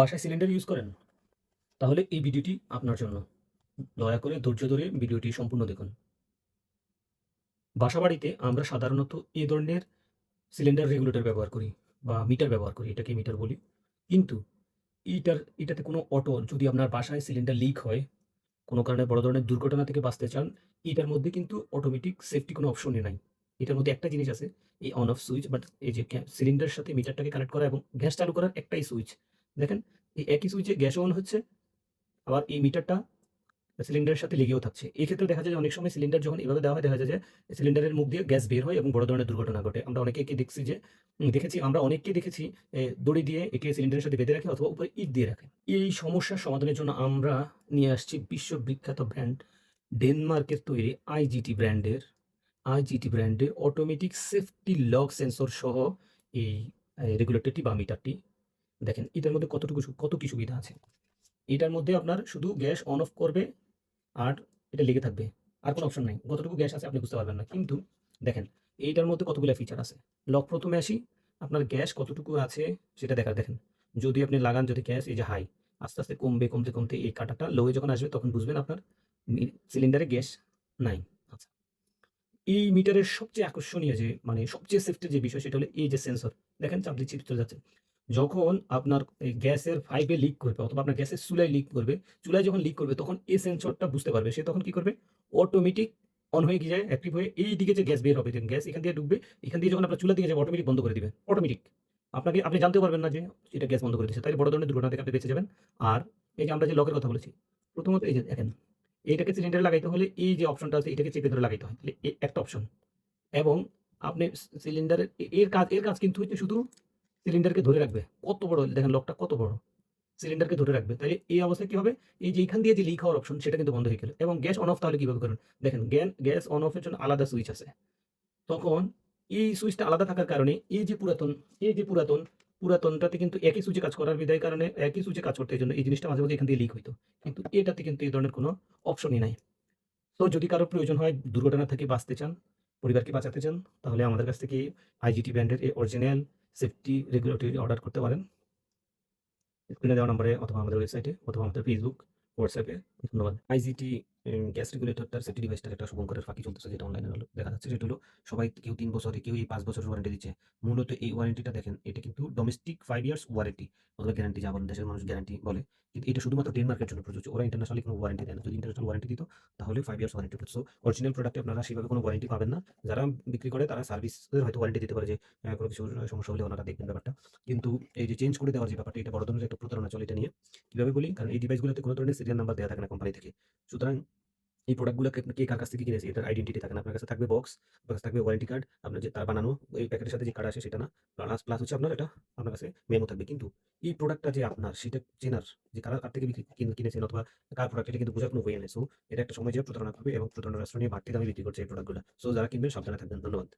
বাসায় cylinder use করেন? তাহলে এই ভিডিওটি আপনার জন্য। দয়া করে ধৈর্য ধরে ভিডিওটি সম্পূর্ণ দেখুন। বাসাবাড়িতে আমরা সাধারণত এ ধরনের সিলিন্ডার রেগুলেটর ব্যবহার করি বা মিটার ব্যবহার করি। এটাকে মিটার বলি। কিন্তু এটাতে কোনো যদি আপনার বাসায় সিলিন্ডার লিক হয়, কোনো কারণে বড় ধরনের দুর্ঘটনা থেকে বাঁচতে চান, এটার মধ্যে কিন্তু অটোমেটিক সেফটি কোনো অপশনই নাই। এটার মধ্যে একটা জিনিস আছে, এই অন অফ সুইচ বাট এই যে সিলিন্ডারের সাথে মিটারটাকে কানেক্ট করা এবং গ্যাস চালু করার একটাই সুইচ। দেখেন, এই একই সুইচে গ্যাসও অন হচ্ছে, আবার এই মিটারটা সিলিন্ডারের সাথে লেগেও থাকছে। এক্ষেত্রে দেখা যায় যে অনেক সময় সিলিন্ডার যখন এভাবে দেওয়া হয়, দেখা যায় যে সিলিন্ডারের মুখ দিয়ে গ্যাস বের হয় এবং বড় ধরনের দুর্ঘটনা ঘটে। আমরা অনেকেই দেখছি যে আমরা অনেককে দেখেছি দড়ি দিয়ে একে সিলিন্ডারের সাথে বেঁধে রাখে অথবা উপরে ইট দিয়ে রাখে। এই সমস্যার সমাধানের জন্য আমরা নিয়ে আসছি বিশ্ববিখ্যাত ব্র্যান্ড ডেনমার্কের তৈরি আইজিটি ব্র্যান্ডের অটোমেটিক সেফটি লক সেন্সর সহ এই রেগুলেটরটি বা মিটারটি। দেখেন এটার মধ্যে কত কি সুবিধা আছে। এটার মধ্যে আপনার শুধু গ্যাস অন অফ করবে আর এটা লেগে থাকবে। আর কোনো অপশন নাই। কতটুকু গ্যাস আছে আপনি বুঝতে পারবেন না। কিন্তু দেখেন, এইটার মধ্যে কতগুলা ফিচার আছে। প্রথমে আসি, আপনার গ্যাস কতটুকু আছে সেটা দেখেন। যদি আপনি লাগান, যদি গ্যাস এই যে হাই, আস্তে, আস্তে কমতে এই কাঁটাটা লো এ যখন আসবে তখন বুঝবেন আপনার সিলিন্ডারে গ্যাস নাই। আচ্ছা। এই মিটারের সবচেয়ে আকর্ষণীয় যে সবচেয়ে সেফটির যে বিষয় সেটা হলো এই যে সেন্সর। দেখেন চাপ দিচ্ছি চলে যাচ্ছে। যখন আপনার এই গ্যাসের পাইপে লিক করবে অথবা আপনার গ্যাসের চুলায় লিক করবে, চুলায় যখন লিক করবে তখন এই সেন্সরটা বুঝতে পারবে। সে তখন কি করবে? অটোমেটিক অন হয়ে গিয়ে যায়, অ্যাক্টিভ হয়ে এইদিকে যে গ্যাস বের হবে, যে গ্যাস এখান দিয়ে ঢুকবে, এখান দিয়ে যখন আপনার চুলার দিকে যাবে অটোমেটিক বন্ধ করে দিবে। অটোমেটিক। আপনি জানতেও পারবেন না যে এটা গ্যাস বন্ধ করে দিয়েছে। তাইলে বড় ধরনের দুর্ঘটনা থেকে আপনি বেঁচে যাবেন। আর এই যে আমরা যে লকের কথা বলেছি, প্রথমত এই যে দেখেন, এইটাকে সিলিন্ডারে লাগাইতে হলে এই যে অপশনটা আছে এটাকে চেপে ধরে লাগাইতে হয়। তাহলে একটা অপশন। এবং আপনি সিলিন্ডারের এর কাজ কিন্তু হচ্ছে শুধু সিলিন্ডারকে ধরে রাখবে। কত বড় দেখেন, লকটা কত বড়। সিলিন্ডারকে ধরে রাখবে। তাইলে এই অবস্থায় কি হবে? এই যে এখান দিয়ে যে লিক হওয়ার অপশন সেটা কিন্তু বন্ধ হয়ে গেল। এবং গ্যাস অন অফ তাহলে কিভাবে করবেন? দেখেন, গ্যাস অন অফ এর জন্য আলাদা সুইচ আছে। তখন এই সুইচটা আলাদা থাকার কারণে পুরাতনটাতে কিন্তু একই সুইচে কাজ করার বিধায় কারণে একই সুইচে কাজ করতে এইজন্য এই জিনিসটা মাঝে, মাঝে এখান দিয়ে লিক হইতো। কিন্তু এটাতে কিন্তু এই ধরনের কোনো অপশনই নাই। তো যদি কারো প্রয়োজন হয়, দুর্ঘটনা থেকে বাঁচতে চান, পরিবারকে বাঁচাতে চান, তাহলে আমাদের কাছ থেকে আইজিটি ব্র্যান্ডের এই অরিজিনাল সেফটি রেগুলেটরি অর্ডার করতে পারেন। স্ক্রিনে দেওয়া নম্বরে অথবা আমাদের ওয়েবসাইটে অথবা আমাদের ফেসবুক, হোয়াটসঅ্যাপে। ধন্যবাদ। আইজিটি গ্যাস রেগুলেটরটার সেফটি ডিভাইসটার একটা শুভঙ্করের ফাঁকি চলতেছে, যেটা অনলাইনে দেখা যাচ্ছে। সেটা হলো সবাই কেউ ৩ বছরে, কেউ ৫ বছরের ওয়ারেন্টি দিচ্ছে। মূলত এই ওয়ারেন্টিটা দেখেন, এটা কিন্তু ডোমেস্টিক 5 ইয়ার্স ওয়ারেন্টি অথবা গ্যারান্টি, যা বলেন দেশের মানুষ গ্যারান্টি বলে। কিন্তু এটা শুধুমাত্র ডেনমার্কের জন্য প্রযোজ্য। ওরা ইন্টারন্যাশনালি কোনো ওয়ারেন্টি দেয় না। যদি ইন্টারন্যাশনাল ওয়ারেন্টি দিত তাহলে 5 ইয়ার্স ওয়ারেন্টি পেত। সো অরিজিনাল প্রোডাক্টে আপনারা সেভাবে কোনো ওয়ারেন্টি পাবেন না। যারা বিক্রি করে তারা সার্ভিসের হয়তো ওয়ারেন্টি দিতে পারে যে কোনো কিছু সমস্যা হলে ওনারা দেখবেন ব্যাপারটা। কিন্তু এই যে চেঞ্জ করে দেওয়ার যে ব্যাপারটা, এটা বড় ধরনের একটা প্রতারণা চলে এটা নিয়ে। কিভাবে বলি? কারণ এই ডিভাইসগুলোতে কোনো ধরনের সিরিয়াল নাম্বার দেওয়া থাকে না কোম্পানি থেকে। সুতরাং এই প্রোডাক্টগুলোকে আপনি কে কার কাছ থেকে কিনেছে এটার আইডেন্টিটি থাকে না। আপনার কাছে থাকবে বক্স, আপনার কাছে থাকবে ওয়ারেন্টি কার্ড, আপনার যে তার বানানো ওই প্যাকেটের সাথে যে কার্ড আসে সেটা না। প্লাস প্লাস হচ্ছে আপনার এটা, আপনার কাছে মেমো থাকবে। কিন্তু এই প্রোডাক্টটা যে আপনার সেটা চেনার, যে কার থেকে কিনেছেন অথবা কার প্রোডাক্ট, এটা কিন্তু বোঝার কোনো ওয়ে নেই। সো এটা একটা সময় যেয়ে প্রতারণা করবে এবং প্রতারণার আশ্রয় নিয়ে বাড়তি দামে বিক্রি করছে এই প্রোডাক্টগুলো। সো যারা কিনবেন সাবধানে থাকবেন। ধন্যবাদ।